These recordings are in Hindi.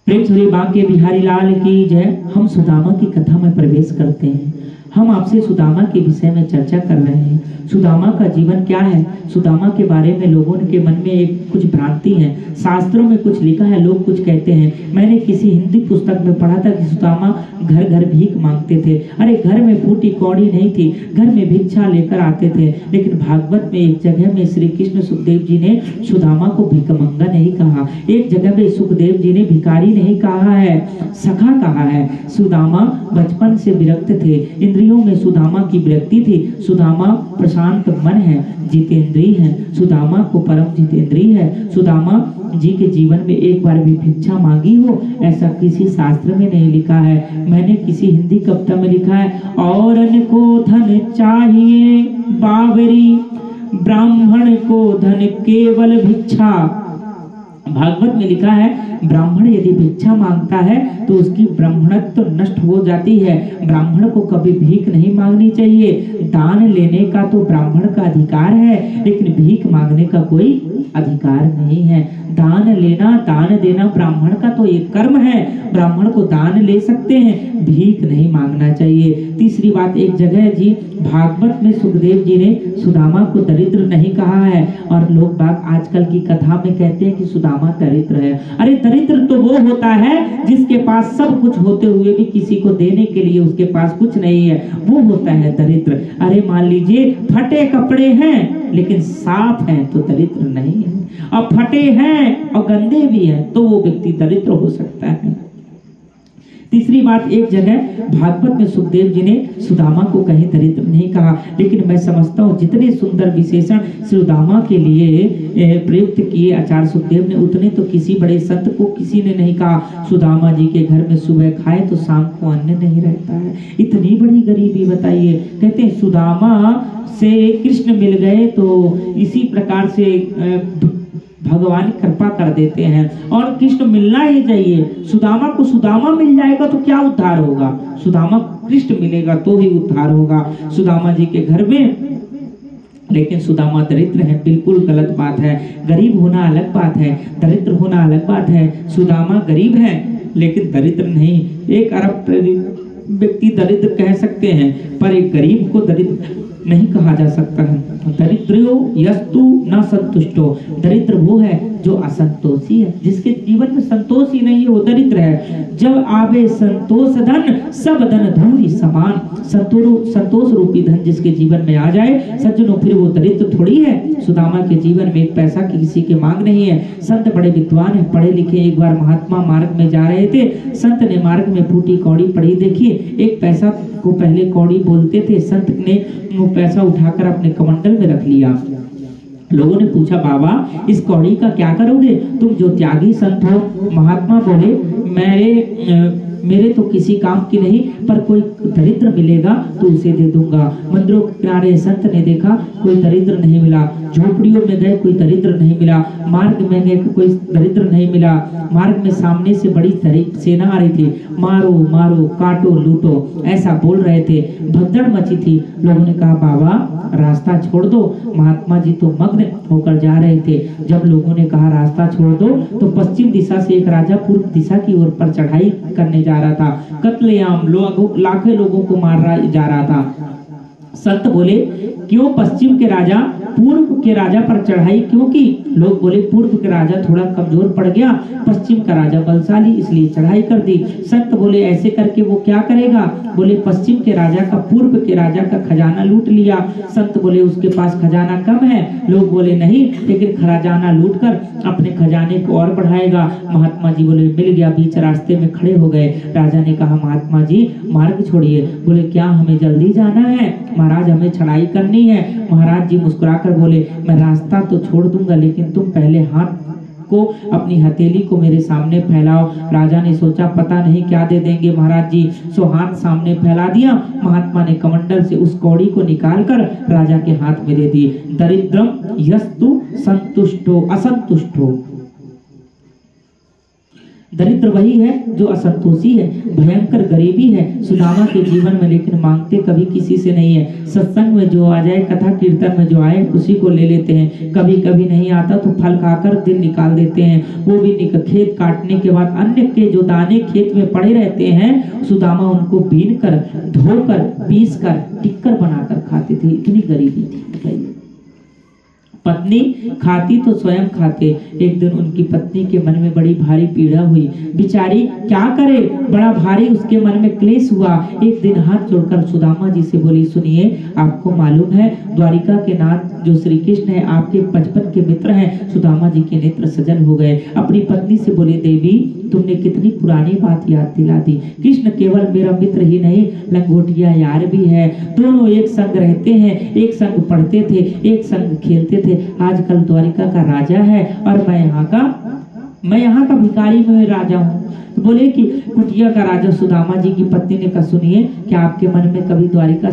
प्रेम श्री बांके बिहारी लाल की जय। हम सुदामा की कथा में प्रवेश करते हैं। हम आपसे सुदामा के विषय में चर्चा कर रहे हैं। सुदामा का जीवन क्या है, सुदामा के बारे में लोगों के मन में एक कुछ भ्रांति है। शास्त्रों में कुछ लिखा है, लोग कुछ कहते हैं। मैंने किसी हिंदी पुस्तक में पढ़ा था कि सुदामा घर घर भीख मांगते थे। अरे घर में फूटी कौड़ी नहीं थी, घर में भिक्षा लेकर आते थे। लेकिन भागवत में एक जगह में श्री कृष्ण सुखदेव जी ने सुदामा को भिखमंगा नहीं कहा। एक जगह में सुखदेव जी ने भिखारी नहीं कहा है, सखा कहा है। सुदामा बचपन से विरक्त थे, इंद्रियों में सुदामा की विरक्ति थी। सुदामा प्रशांत मन है, जितेंद्रिय है। सुदामा को परम जितेंद्रिय है। सुदामा जी के जीवन में एक बार भी भिक्षा मांगी हो ऐसा किसी शास्त्र में नहीं लिखा है। मैंने किसी हिंदी कविता में लिखा है, औरन को धन चाहिए बावरी, ब्राह्मण को धन केवल भिक्षा। भागवत में लिखा है, ब्राह्मण यदि भिक्षा मांगता है तो उसकी ब्राह्मणत्व तो नष्ट हो जाती है। ब्राह्मण को कभी भीख नहीं मांगनी चाहिए। दान लेने का तो ब्राह्मण का अधिकार है, लेकिन भीख मांगने का कोई अधिकार नहीं है। दान लेना, दान देना ब्राह्मण का तो एक कर्म है। ब्राह्मण को दान ले सकते हैं, भीख नहीं मांगना चाहिए। तीसरी बात, एक जगह जी भागवत में सुखदेव जी ने सुदामा को दरिद्र नहीं कहा है, और लोग बाग आजकल की कथा में कहते हैं कि सुदामा दरिद्र है। अरे दरिद्र तो वो होता है जिसके पास सब कुछ होते हुए भी किसी को देने के लिए उसके पास कुछ नहीं है, वो होता है दरिद्र। अरे मान लीजिए फटे कपड़े हैं लेकिन साफ हैं तो दरिद्र नहीं है, और फटे हैं और गंदे भी हैं तो वो व्यक्ति दरिद्र हो सकता है। तीसरी बात, एक जगह भागवत में सुखदेव जी ने सुदामा को कहीं दरिद्र नहीं कहा, लेकिन मैं समझता हूँ जितने सुंदर विशेषण सुदामा के लिए प्रयुक्त किए आचार्य सुखदेव ने, उतने तो किसी बड़े संत को किसी ने नहीं कहा। सुदामा जी के घर में सुबह खाए तो शाम को अन्न नहीं रहता है। इतनी बड़ी गरीबी बताइए। कहते हैं सुदामा से कृष्ण मिल गए तो इसी प्रकार से भगवान कृपा कर देते हैं, और कृष्ण मिलना ही चाहिए। सुदामा को सुदामा मिल जाएगा तो क्या उद्धार होगा, सुदामा को कृष्ण मिलेगा तो ही उद्धार होगा सुदामा जी के घर में। लेकिन सुदामा दरिद्र है, बिल्कुल गलत बात है। गरीब होना अलग बात है, दरिद्र होना अलग बात है। सुदामा गरीब है लेकिन दरिद्र नहीं। एक अरब व्यक्ति दरिद्र कह सकते हैं, पर एक गरीब को दरिद्र नहीं कहा जा सकता है। दरिद्रो यस्तु न संतुष्टो, दरिद्र वो है जो असंतोषी है, जिसके जीवन में संतोष ही नहीं है, वो दरिद्र है। जब आवे संतोष धन, सब धन धूरी समान। संतोष रूपी धन जिसके जीवन में आ जाए सज्जनों, फिर वो दरिद्र थोड़ी है। सुदामा के जीवन में एक पैसा की किसी की मांग नहीं है। संत बड़े विद्वान है, पढ़े लिखे। एक बार महात्मा मार्ग में जा रहे थे, संत ने मार्ग में फूटी कौड़ी पड़ी देखी। एक पैसा को पहले कौड़ी बोलते थे, संत ने वो पैसा उठाकर अपने कमंडल में रख लिया। लोगों ने पूछा, बाबा इस कौड़ी का क्या करोगे, तुम जो त्यागी संत हो। महात्मा बोले, मेरे तो किसी काम की नहीं, पर कोई दरिद्र मिलेगा तो उसे दे दूंगा। मंदिरों के किनारे संत ने देखा कोई दरिद्र नहीं मिला, झोपड़ियों में गए कोई दरिद्र नहीं मिला, मार्ग में गए कोई दरिद्र नहीं मिला। मार्ग में सामने से बड़ी सेना आ रही थी, मारो मारो काटो लूटो ऐसा बोल रहे थे, भगदड़ मची थी। लोगों ने कहा, बाबा रास्ता छोड़ दो। महात्मा जी तो मग्न होकर जा रहे थे। जब लोगों ने कहा रास्ता छोड़ दो, तो पश्चिम दिशा से एक राजा पूर्व दिशा की ओर पर चढ़ाई करने जा रहा था। कत्लेआम लाखों लोगों को मार जा रहा था। संत बोले, क्यों पश्चिम के राजा पूर्व के राजा पर चढ़ाई क्यों की? लोग बोले, पूर्व के राजा थोड़ा कमजोर पड़ गया, पश्चिम का राजा बलशाली इसलिए चढ़ाई कर दी। संत बोले, ऐसे करके वो क्या करेगा? बोले, पश्चिम के राजा का पूर्व के राजा का खजाना लूट लिया। संत बोले, उसके पास खजाना कम है। लोग बोले, नहीं, लेकिन खजाना लूट कर अपने खजाने को और बढ़ाएगा। महात्मा जी बोले, मिल गया। बीच रास्ते में खड़े हो गए। राजा ने कहा, महात्मा जी मार्ग छोड़िए। बोले, क्या हमें जल्दी जाना है? महाराज हमें चढ़ाई करनी है। महाराज जी मुस्कुराकर बोले, मैं रास्ता तो छोड़ दूंगा, लेकिन तुम पहले हाथ को अपनी हथेली को मेरे सामने फैलाओ। राजा ने सोचा पता नहीं क्या दे देंगे महाराज जी, सो हाथ सामने फैला दिया। महात्मा ने कमंडल से उस कौड़ी को निकालकर राजा के हाथ में दे दी। दरिद्रम यस्तु संतुष्टो असंतुष्टो, दरिद्र वही है जो असंतोषी है, भयंकर गरीबी है सुदामा के जीवन में, लेकिन मांगते कभी किसी से नहीं है। सत्संग में जो आ जाए, कथा कीर्तन में जो आए उसी को ले लेते हैं। कभी कभी नहीं आता तो फल खाकर दिन निकाल देते हैं, वो भी खेत काटने के बाद अन्य के जो दाने खेत में पड़े रहते हैं सुदामा उनको बीन कर, धोकर, पीस कर, टिक्कर बनाकर खाते थे। इतनी गरीबी थी। बताइए, पत्नी खाती तो स्वयं खाते। एक दिन उनकी पत्नी के मन में बड़ी भारी पीड़ा हुई, बेचारी क्या करे, बड़ा भारी उसके मन में क्लेश हुआ। एक दिन हाथ जोड़कर सुदामा जी से बोली, सुनिए, आपको मालूम है द्वारिका के नाथ जो श्री कृष्ण है आपके बचपन के मित्र हैं। सुदामा जी के नेत्र सजल हो गए। अपनी पत्नी से बोले, देवी तुमने कितनी पुरानी बात याद दिला दी। कृष्ण केवल मेरा मित्र ही नहीं, लंगोटिया यार भी है। दोनों एक संग रहते हैं, एक संग पढ़ते थे, एक संग खेलते थे। आजकल द्वारिका का राजा है और मैं यहाँ का भिखारी में राजा हूँ। तो बोले कि कुटिया का राजा। सुदामा जी की पत्नी ने कहा, सुनिए, क्या आपके मन में कभी द्वारिका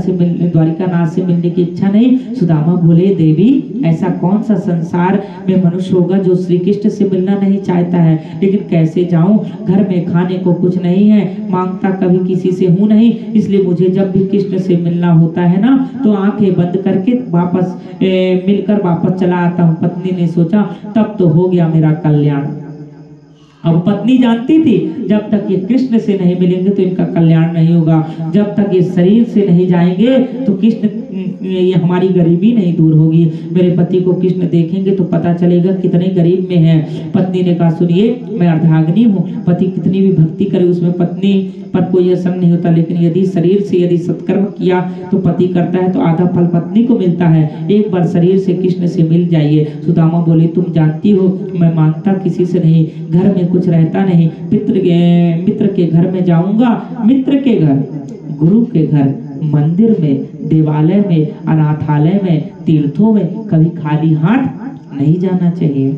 नाथ से मिलने की इच्छा नहीं? सुदामा बोले, देवी ऐसा कौन सा संसार में मनुष्य होगा जो श्री कृष्ण से मिलना नहीं चाहता है, लेकिन कैसे जाऊं, घर में खाने को कुछ नहीं है, मांगता कभी किसी से हूं नहीं, इसलिए मुझे जब भी कृष्ण से मिलना होता है ना तो आंखें बंद करके वापस मिलकर वापस चला आता हूँ। पत्नी ने सोचा, तब तो हो गया मेरा कल्याण। अब पत्नी जानती थी जब तक ये कृष्ण से नहीं मिलेंगे तो इनका कल्याण नहीं होगा, जब तक ये शरीर से नहीं जाएंगे तो कृष्ण ये हमारी गरीबी नहीं दूर होगी। मेरे पति को कृष्ण देखेंगे तो पता चलेगा कितने गरीब में है। पत्नी ने कहा, सुनिए, मैं अर्धांगिनी हूँ, पति कितनी भी भक्ति करे उसमें पत्नी पर कोई असर नहीं होता, लेकिन यदि शरीर से यदि सत्कर्म किया तो पति करता है तो आधा फल पत्नी को मिलता है। एक बार शरीर से कृष्ण से मिल जाइए। सुदामा बोले, तुम जानती हो मैं मांगता किसी से नहीं, घर में कुछ रहता नहीं, मित्र के घर में जाऊंगा, मित्र के घर, गुरु के घर, मंदिर में, देवालय में, अनाथालय में, तीर्थों में कभी खाली हाथ नहीं जाना चाहिए।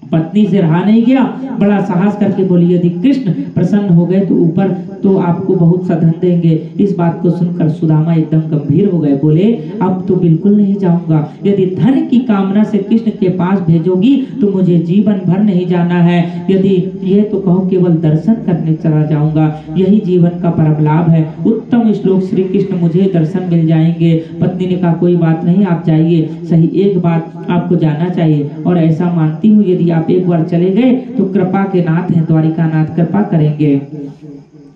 पत्नी से रहा नहीं गया, बड़ा साहस करके बोली, यदि कृष्ण प्रसन्न हो गए तो ऊपर तो आपको बहुत सा धन देंगे। इस बात को सुनकर सुदामा एकदम गंभीर हो गए, बोले, अब तो बिल्कुल नहीं जाऊंगा। यदि धन की कामना से कृष्ण के पास भेजोगी तो मुझे जीवन भर नहीं जाना है। यदि ये तो कहो केवल दर्शन करने चला जाऊंगा, यही जीवन का परम लाभ है। उत्तम श्लोक श्री कृष्ण मुझे दर्शन मिल जाएंगे। पत्नी ने कहा, कोई बात नहीं, आप जाइए, सही एक बात आपको जाना चाहिए और ऐसा मानती हूँ यदि आप एक बार चले गए तो कृपा के नाथ हैं, द्वारिका नाथ कृपा करेंगे।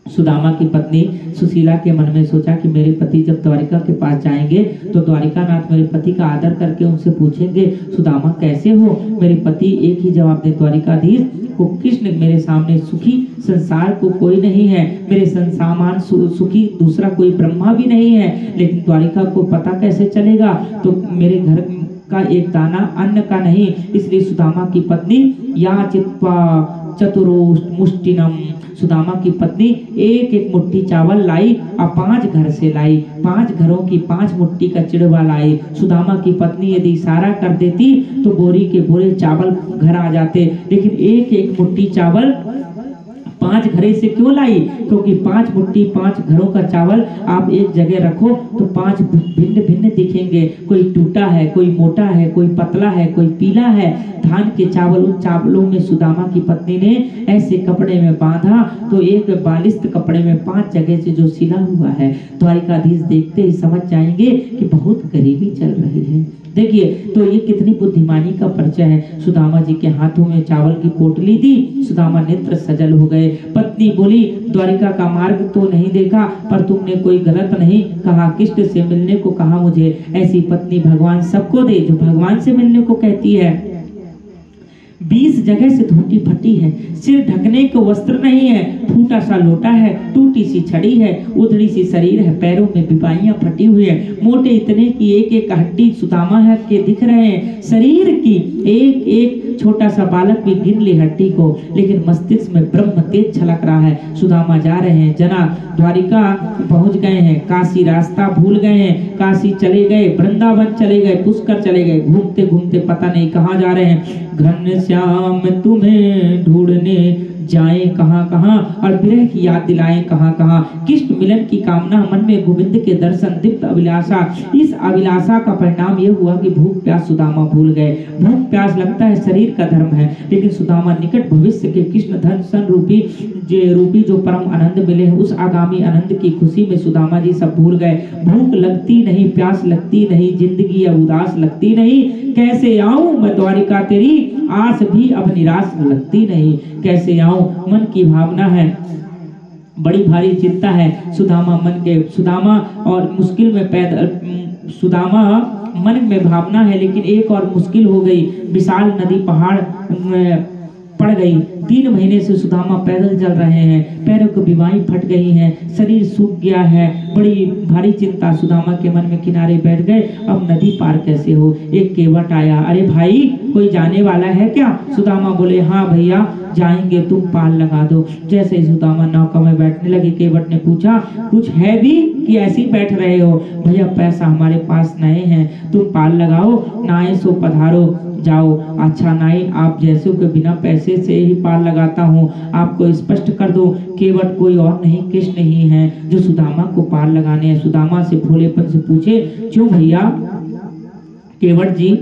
सुदामा की पत्नी सुशीला के मन में सोचा कि मेरे पति जब द्वारिका के पास जाएंगे तो द्वारिका नाथ मेरे पति का आदर करके उनसे पूछेंगे, सुदामा कैसे हो? मेरे पति एक ही जवाब दे, द्वारिकाधीश को कृष्ण मेरे सामने सुखी संसार को कोई नहीं है, मेरे संसामान सुखी दूसरा कोई ब्रह्मा भी नहीं है, लेकिन द्वारिका को पता कैसे चलेगा? तो मेरे घर का एक दाना अन्न का नहीं, इसलिए सुदामा की पत्नी या चित्वा चतुर्मुष्टिनम, सुदामा की पत्नी एक एक मुट्ठी चावल लाई और 5 घर से लाई, 5 घरों की 5 मुट्ठी का चिड़वा लाई। सुदामा की पत्नी यदि इशारा कर देती तो बोरी के बोरे चावल घर आ जाते, लेकिन एक एक मुट्ठी चावल 5 घरे से क्यों लाई? क्योंकि 5 मुट्ठी 5 घरों का चावल आप एक जगह रखो तो 5 भिन्न भिन्न दिखेंगे, कोई टूटा है, कोई मोटा है, कोई पतला है, कोई पीला है। धान के चावल, उन चावलों में सुदामा की पत्नी ने ऐसे कपड़े में बांधा तो एक बालिस्त कपड़े में 5 जगह से जो सिला हुआ है, द्वारिकाधीश देखते ही समझ जाएंगे कि बहुत गरीबी चल रही है। देखिए तो ये कितनी बुद्धिमानी का परिचय है। सुदामा जी के हाथों में चावल की पोटली दी, सुदामा नेत्र सजल हो गए। पत्नी बोली, द्वारिका का मार्ग तो नहीं देखा पर तुमने कोई गलत नहीं कहा, कृष्ण से मिलने को कहा मुझे। ऐसी पत्नी भगवान सबको दे जो भगवान से मिलने को कहती है। 20 जगह से धोती फटी है, सिर ढकने को वस्त्र नहीं है, फूटा सा लोटा है, टूटी सी छड़ी है, उधड़ी सी शरीर है, पैरों में बिपाइयां फटी हुई है, मोटे इतने की एक एक हड्डी सुदामा है के दिख रहे हैं, शरीर की एक एक छोटा सा बालक भी गिन ले हड्डी को, लेकिन मस्तिष्क में ब्रह्म तेज छलक रहा है। सुदामा जा रहे हैं, जना द्वारिका पहुंच गए हैं, काशी रास्ता भूल गए हैं, काशी चले गए, वृंदावन चले गए, पुष्कर चले गए, घूमते घूमते पता नहीं कहाँ जा रहे हैं। घनश्याम तुम्हें ढूंढने जाए कहाँ कहाँ, और विरह की याद दिलाएं कहाँ कहाँ। कृष्ण मिलन की कामना मन में, गोविंद के दर्शन दीप्त अभिलाषा। इस अभिलाषा का परिणाम यह हुआ कि भूख प्यास सुदामा भूल गए। भूख प्यास लगता है शरीर का धर्म है, लेकिन सुदामा निकट भविष्य के कृष्ण धन सन रूपी जो परम आनंद मिले हैं, उस आगामी आनंद की खुशी में सुदामा जी सब भूल गए। भूख लगती नहीं, प्यास लगती नहीं, जिंदगी अब उदास लगती नहीं। कैसे आऊं मैं द्वारिका तेरी, आस भी अब निराश लगती नहीं। कैसे आऊं, मन की भावना है, बड़ी भारी चिंता है। सुदामा और मुश्किल में पैदल, सुदामा मन में भावना है, लेकिन एक और मुश्किल हो गई। विशाल नदी पहाड़ पड़ गई। 3 महीने से सुदामा पैदल चल रहे हैं, पैरों की बीमारी फट गई हैं, शरीर सूख गया है। बड़ी भारी चिंता सुदामा के मन में। किनारे बैठ गए, अब नदी पार कैसे हो। एक केवट आया, अरे भाई कोई जाने वाला है क्या? सुदामा बोले, हाँ भैया जाएंगे, तुम पाल लगा दो। जैसे ही सुदामा नौका में बैठने लगे, केवट ने पूछा, कुछ है भी कि ऐसे ही बैठ रहे हो? भैया पैसा हमारे पास नहीं है, तुम पाल लगाओ, नाए सो पधारो जाओ। अच्छा नाई, आप जैसे के बिना पैसे से ही पाल लगाता हूँ, आपको स्पष्ट कर दो, केवट कोई और नहीं, कृष्ण ही है जो सुदामा को पाल लगाने हैं। सुदामा से भोलेपन से पूछे, क्यों भैया? केवट जी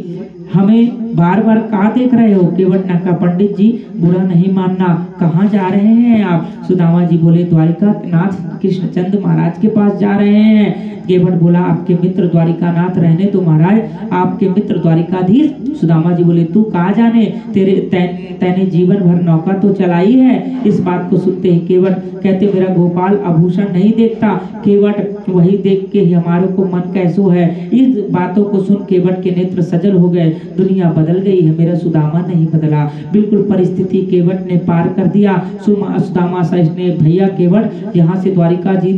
हमें बार बार कहाँ देख रहे हो? केवट ने कहा, पंडित जी बुरा नहीं मानना, कहाँ जा रहे हैं आप? सुदामा जी बोले, द्वारिका नाथ कृष्णचंद महाराज के पास जा रहे हैं। केवट बोला, आपके मित्र द्वारिका नाथ रहने तो महाराज, आपके मित्र द्वारिकाधीश। सुदामा जी बोले, तू कहाँ जाने, तैने जीवन भर नौका तो चलाई है। इस बात को सुनते ही केवट कहते, मेरा गोपाल आभूषण नहीं देखता, केवट वही देख के ही हमारे को मन कैसो है। इस बातों को सुन केवट के नेत्र सजल हो गए। दुनिया बदल गई है, मेरा सुदामा नहीं बदला। बिल्कुल परिस्थिति केवट ने पार कर दिया। सुदामा सोचने, भैया केवट यहाँ से द्वारिका जी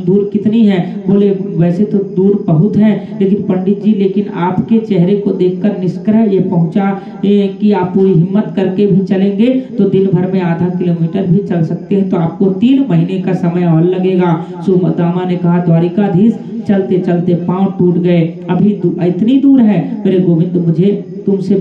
दूर कितनी है? बोले, वैसे तो दूर बहुत है, लेकिन पंडित जी, लेकिन आपके चेहरे को देखकर निष्कर्ष ये पहुंचा कि आप पूरी हिम्मत करके भी चलेंगे तो दिन भर में आधा किलोमीटर भी चल सकते हैं, तो आपको 3 महीने का समय और लगेगा। सुदामा ने कहा, द्वारिकाधीश चलते चलते पांव टूट गए, अभी इतनी दूर है। मेरे गोविंद, मुझे तुमसे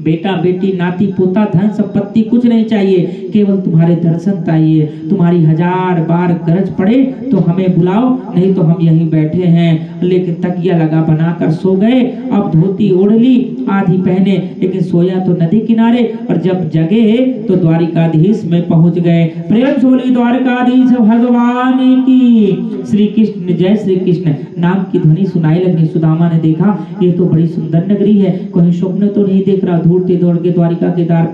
बेटा बेटी नाती पोता धन संपत्ति कुछ नहीं चाहिए, केवल तुम्हारे दर्शन चाहिए। तुम्हारी 1000 बार गरज पड़े तो हमें बुलाओ, नहीं तो हम यहीं बैठे हैं। लेकिन तकिया लगा बनाकर सो गए। अब धोती ओढ़ ली, आधी पहने, लेकिन सोया तो नदी किनारे, और जब जगे तो द्वारिकाधीश में पहुंच गए। प्रेम से बोली द्वारिकाधीश भगवान की। श्री कृष्ण, जय श्री कृष्ण नाम की ध्वनि सुनाई लगी। सुदामा ने देखा, ये तो बड़ी सुंदर नगरी है, कहीं स्वप्न तो नहीं देख रहा। दौड़ते दौड़ के द्वारिका के द्वार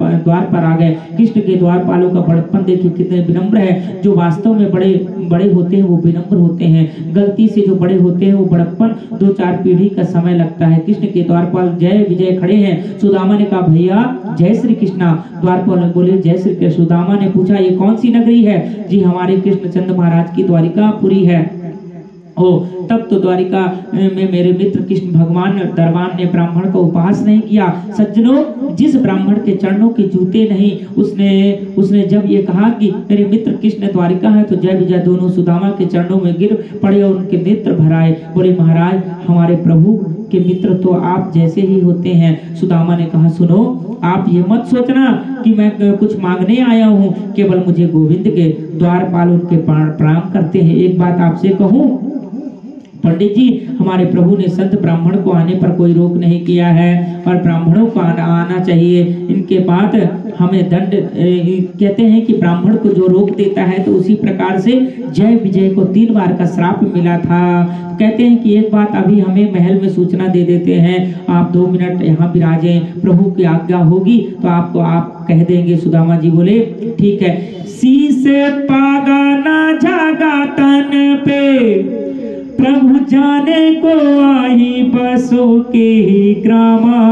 पर आ गए। कृष्ण के द्वारपालों का बड़प्पन देखिए, कितने विनम्र है। जो वास्तव में बड़े होते हैं वो विनम्र होते हैं, गलती से जो बड़े होते हैं वो बड़प्पन 2-4 पीढ़ी का समय लगता है। कृष्ण के द्वारपाल जय विजय खड़े हैं। सुदामा ने कहा, भैया जय श्री कृष्णा। द्वारपाल बोले, जय श्री कृष्ण। सुदामा ने पूछा, ये कौन सी नगरी है? जी हमारे कृष्णचंद महाराज की द्वारिकापुरी है। ओ, तब तो द्वारिका में मेरे मित्र कृष्ण भगवान दरबान ने ब्राह्मण का उपहास नहीं किया। सज्जनों, जिस ब्राह्मण के चरणों के जूते नहीं, उसने जब ये कहा कि मेरे मित्र कृष्ण द्वारिका है, तो जय विजय दोनों सुदामा के चरणों में गिर पड़े और उनके नेत्र भराए। बोले, महाराज हमारे प्रभु के मित्र तो आप जैसे ही होते हैं। सुदामा ने कहा, सुनो, आप ये मत सोचना कि मैं कुछ मांगने आया हूँ, केवल मुझे गोविंद के द्वारपाल उनके प्रणाम करते हैं। एक बात आपसे कहूँ पंडित जी, हमारे प्रभु ने संत ब्राह्मण को आने पर कोई रोक नहीं किया है, और ब्राह्मणों को आना चाहिए। इनके बाद हमें दंड कहते हैं कि ब्राह्मण को जो रोक देता है, तो उसी प्रकार से जय विजय को 3 बार का श्राप मिला था। कहते हैं कि एक बात अभी हमें महल में सूचना दे देते हैं, आप 2 मिनट यहाँ विराजें, प्रभु की आज्ञा होगी तो आपको आप कह देंगे। सुदामा जी बोले, ठीक है। शीश पागा ना जागा तन पे, प्रभु जाने को आई बसों के ही ग्रामा।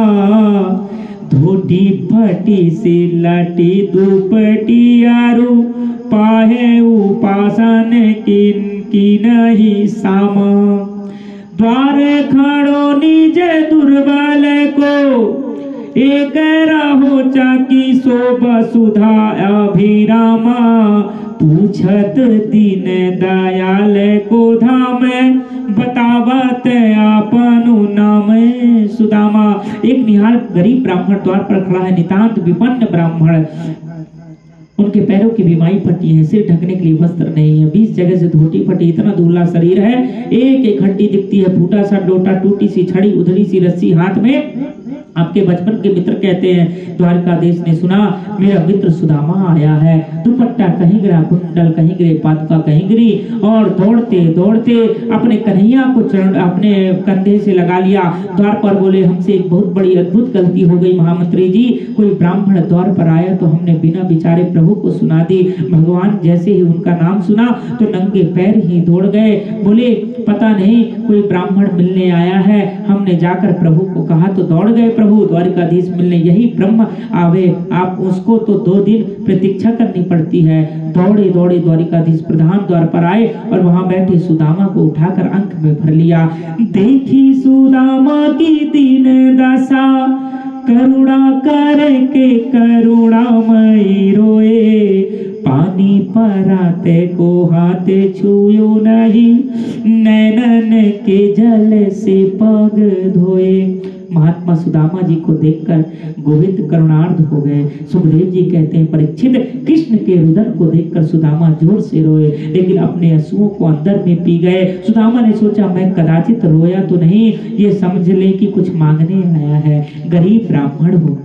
धोटी फटी से लटी दुपटी आरू, पाहे उपासन की नहीं सामा। द्वार खड़ो निज दुर्बल को, एक रहो चाकी सो वसुधा अभिरामा। पूछत दीन दयाल को धाम, बतावत आपनु नाम। सुदामा एक निहाल गरीब ब्राह्मण द्वार पर खड़ा है, नितांत विपन्न ब्राह्मण। उनके पैरों की बीमारी फटी है, सिर ढकने के लिए वस्त्र नहीं है, 20 जगह से धोती फटी, इतना दूल्हा शरीर है, एक एक हड्डी दिखती है, फूटा सा डोटा, टूटी सी छड़ी, उधड़ी सी रस्सी हाथ में। आपके बचपन के मित्र कहते हैं, द्वारकाधीश ने सुना मेरा मित्र सुदामा आया है, दुपट्टा कहीं गिरा, कुंडल कहीं गिरे, पादुका कहीं गिरी, और दौड़ते दौड़ते अपने कन्हैया को चरण अपने कंधे से लगा लिया। द्वार पर बोले, हमसे एक बहुत बड़ी अद्भुत गलती हो गई महामंत्री जी, कोई ब्राह्मण द्वार पर आया तो हमने बिना विचारे प्रभु को सुना दी। भगवान जैसे ही उनका नाम सुना तो नंगे पैर ही दौड़ गए, बोले पता नहीं कोई ब्राह्मण मिलने आया है, हमने जाकर प्रभु को कहा तो दौड़ गए प्रभु द्वारकाधीश मिलने, यही ब्रह्म आवे, आप उसको तो 2 दिन प्रतीक्षा करनी पड़ती है। दौड़े दौड़े द्वारकाधीश प्रधान द्वार पर आए और वहां बैठे सुदामा को उठाकर अंक में भर लिया। देखी सुदामा की दीन दशा, करुणा करके करुणामयी रोए, पानी पराते को हाथ छुयो नहीं, नैनन के जल से पग धोए। महात्मा सुदामा जी को देखकर गोविंद करुणार्ध हो गए। सुखदेव जी कहते हैं, परीक्षित कृष्ण के रुदन को देखकर सुदामा जोर से रोए, लेकिन अपने आंसुओं को अंदर में पी गए। सुदामा ने सोचा मैं कदाचित रोया तो नहीं, ये समझ ले कि कुछ मांगने आया है, गरीब ब्राह्मण हो।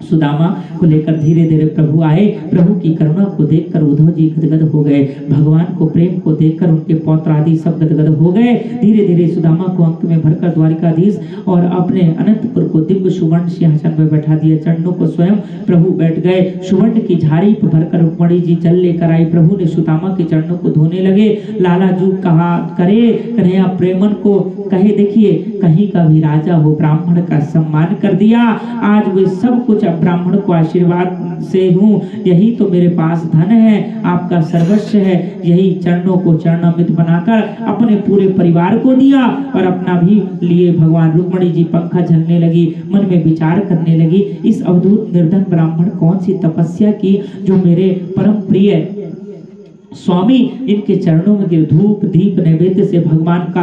सुदामा को लेकर धीरे धीरे प्रभु आए। प्रभु की करुणा को देखकर उद्धव जी गदगद हो गए, भगवान को प्रेम को देखकर उनके पौत्र आदि सब गदगद हो गए। धीरे धीरे सुदामा को अंक में भरकर द्वारिकाधीश और अपने अनंतपुर को दिव्य सुवर्ण सिंहासन में बैठा दिया। चरणों को स्वयं प्रभु बैठ गए। सुवर्ण की झाड़ी पर भरकर रुक्मणी जी जल लेकर आई। प्रभु ने सुदामा के चरणों को धोने लगे। लाला जू कहा करे कन्हैया प्रेमन को कहे, देखिए कहीं का भी राजा हो, ब्राह्मण का सम्मान कर दिया, आज वे सब कुछ ब्राह्मण को आशीर्वाद से हूँ, यही तो मेरे पास धन है, आपका सर्वस्व है, यही चरणों को चरणामृत बनाकर अपने पूरे परिवार को दिया और अपना भी लिए। भगवान रुक्मणी जी पंखा झलने लगी, मन में विचार करने लगी, इस अवधूत निर्धन ब्राह्मण कौन सी तपस्या की जो मेरे परम प्रिय स्वामी इनके चरणों में गिर धूप दीप नैवेद्य से भगवान का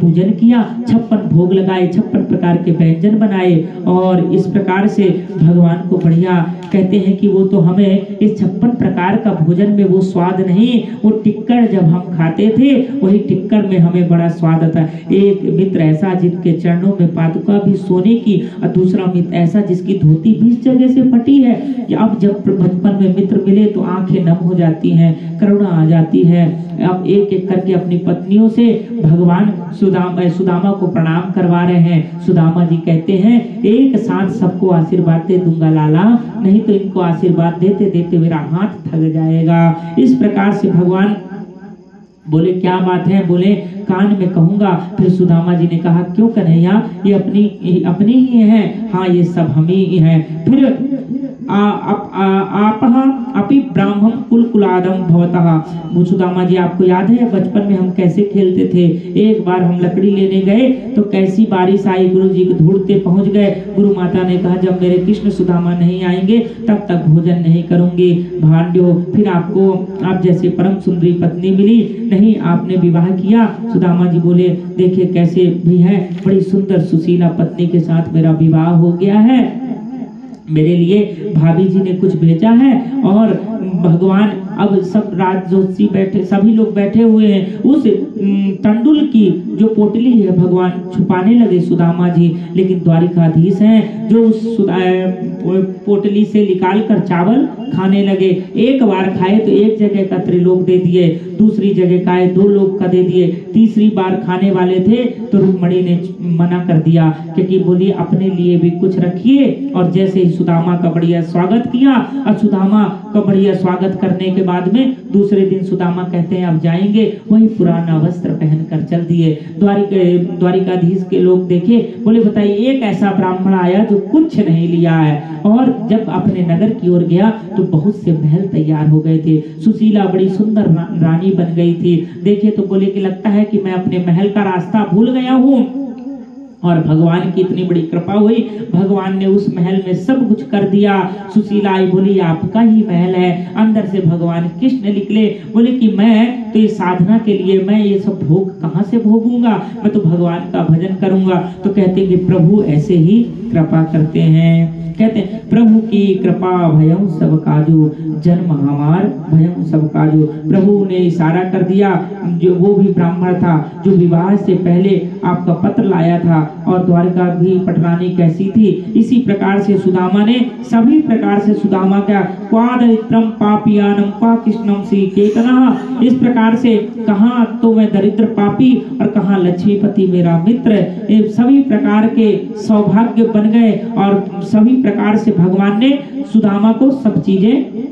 पूजन किया, 56 भोग लगाए, 56 प्रकार के व्यंजन बनाए और इस प्रकार से भगवान को बढ़िया कहते हैं कि वो तो हमें इस 56 प्रकार का भोजन में वो स्वाद नहीं, वो टिक्कर जब हम खाते थे वही टिक्कर में हमें बड़ा स्वाद आता है। एक मित्र ऐसा जिनके चरणों में पादुका भी सोने की, और दूसरा मित्र ऐसा जिसकी धोती 20 जगह से फटी है। अब जब बचपन में मित्र मिले तो आंखें नम हो जाती हैं, करुणा आ जाती है। अब एक एक करके अपनी पत्नियों से भगवान सुदामा को प्रणाम करवा रहे हैं। सुदामा जी कहते हैं, एक साथ सबको आशीर्वाद दे दूंगा लाला, नहीं तो इनको आशीर्वाद देते देते मेरा हाथ थक जाएगा। इस प्रकार से भगवान बोले क्या बात है, बोले कान में कहूंगा। फिर सुदामा जी ने कहा क्यों कन्हैया, ये अपनी ही है, हाँ ये सब हम ही हैं। फिर आप अपि ब्राह्मण कुल कुलादम भवतः। सुदामा जी आपको याद है बचपन में हम कैसे खेलते थे, एक बार हम लकड़ी लेने गए तो कैसी बारिश आई, गुरु जी को ढूंढते पहुंच गए। गुरु माता ने कहा जब मेरे कृष्ण सुदामा नहीं आएंगे तब तक भोजन नहीं करूंगी। भांड्यो फिर आपको आप जैसे परम सुंदरी पत्नी मिली, नहीं आपने विवाह किया। सुदामा जी बोले देखिए कैसे भी है, बड़ी सुंदर सुशीला पत्नी के साथ मेरा विवाह हो गया है, मेरे लिए भाभी जी ने कुछ भेजा है। और भगवान अब सब राजजोशी बैठे, सभी लोग बैठे हुए हैं, उस तंडुल की जो पोटली है भगवान छुपाने लगे सुदामा जी, लेकिन द्वारिकाधीश हैं जो उस पोटली से निकाल कर चावल खाने लगे। एक बार खाए तो एक जगह का त्रिलोक दे दिए, दूसरी जगह खाए 2 लोक का दे दिए, तीसरी बार खाने वाले थे तो रुक्मणी ने मना कर दिया, क्योंकि बोली अपने लिए भी कुछ रखिए। और जैसे ही सुदामा का बढ़िया स्वागत किया, और सुदामा का बढ़िया स्वागत करने के बाद में दूसरे दिन सुदामा कहते हैं अब जाएंगे, वही पुराना वस्त्र पहनकर चल दिए। द्वारिकाधीश के लोग देखे, बोले बताइए एक ऐसा ब्राह्मण आया जो कुछ नहीं लिया है, और जब अपने नगर की ओर गया तो बहुत से महल तैयार हो गए थे, सुशीला बड़ी सुंदर रानी बन गई थी। देखे तो बोले कि लगता है कि मैं अपने महल का रास्ता भूल गया हूँ। और भगवान की इतनी बड़ी कृपा हुई, भगवान ने उस महल में सब कुछ कर दिया। सुशीला आई, बोली आपका ही महल है। अंदर से भगवान कृष्ण निकले, बोले कि मैं तो ये साधना के लिए मैं ये सब भोग कहाँ से भोगूंगा, मैं तो भगवान का भजन करूंगा। तो कहते हैं कि प्रभु ऐसे ही कृपा करते हैं। कहते हैं प्रभु की कृपा भयं सब काजू, जन्म हमार भयं सब काजू। प्रभु ने इशारा कर दिया, जो वो भी ब्राह्मण था जो विवाह से पहले आपका पत्र लाया था, और द्वारका भी पटरानी कैसी थी। इसी प्रकार से सुदामा ने सभी प्रकार से सुदामा का क्वादरित्रम पापियानम क्वा कृष्णम सी केतनः, इस प्रकार से कहाँ तो मैं दरिद्र पापी और कहाँ लक्ष्मीपति मेरा मित्र, सभी प्रकार के सौभाग्य बन गए। और सभी प्रकार से भगवान ने सुदामा को सब चीजें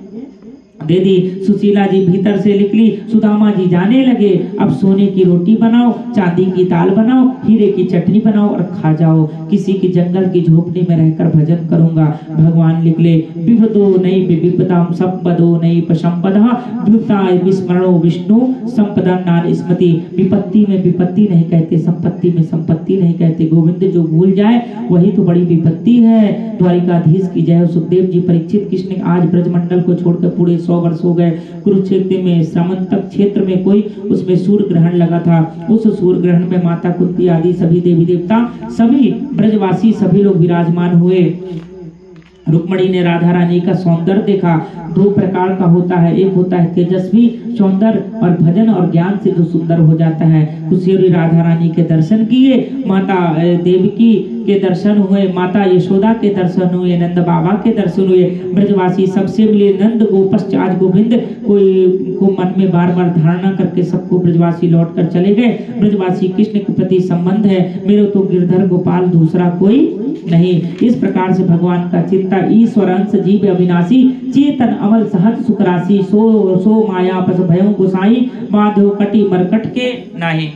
दे दी। सुशीला जी भीतर से निकली, सुदामा जी जाने लगे, अब सोने की रोटी बनाओ, चांदी की दाल बनाओ, हीरे की चटनी बनाओ और खा जाओ, किसी की जंगल की झोपड़ी में रहकर भजन करूंगा। भगवान निकले, विपदो नई विपदाम संपदो नई संपदा विपदाय विस्मरणो विष्णु संपदा नान स्मृति। विपत्ति में विपत्ति नहीं कहते, संपत्ति में संपत्ति नहीं कहते। गोविंद जो भूल जाए वही तो बड़ी विपत्ति है। द्वारिकाधीश की जय। सुखदेव जी परीक्षित कृष्ण आज ब्रजमंडल को छोड़कर पूरे 100 वर्ष हो गए। कुरुक्षेत्र में सामंतक क्षेत्र में कोई उसमें सूर्य ग्रहण लगा था, उस सूर्य ग्रहण में माता कुंती आदि सभी देवी देवता सभी ब्रजवासी सभी लोग विराजमान हुए। रुक्मणी ने राधा रानी का सौंदर्य देखा। दो प्रकार का होता है, एक होता है तेजस्वी सौंदर्य और भजन और ज्ञान से जो सुंदर हो जाता है। कुशेरी राधा रानी के दर्शन किए, माता देवकी के दर्शन हुए, माता यशोदा के दर्शन हुए, नंद बाबा के दर्शन हुए। ब्रजवासी सबसे मिले, नंद गोपश्चात गोविंद को मन में बार बार धारणा करके सबको ब्रजवासी लौट कर चले गए। ब्रजवासी कृष्ण के प्रति संबंध है, मेरे तो गिरधर गोपाल दूसरा कोई नहीं। इस प्रकार से भगवान का चिंता ईश्वर अंश जीव अविनाशी चेतन अमल सहज सुख राशि सो माया पस भयों गोसाई माधव कटी मरकट के नाही।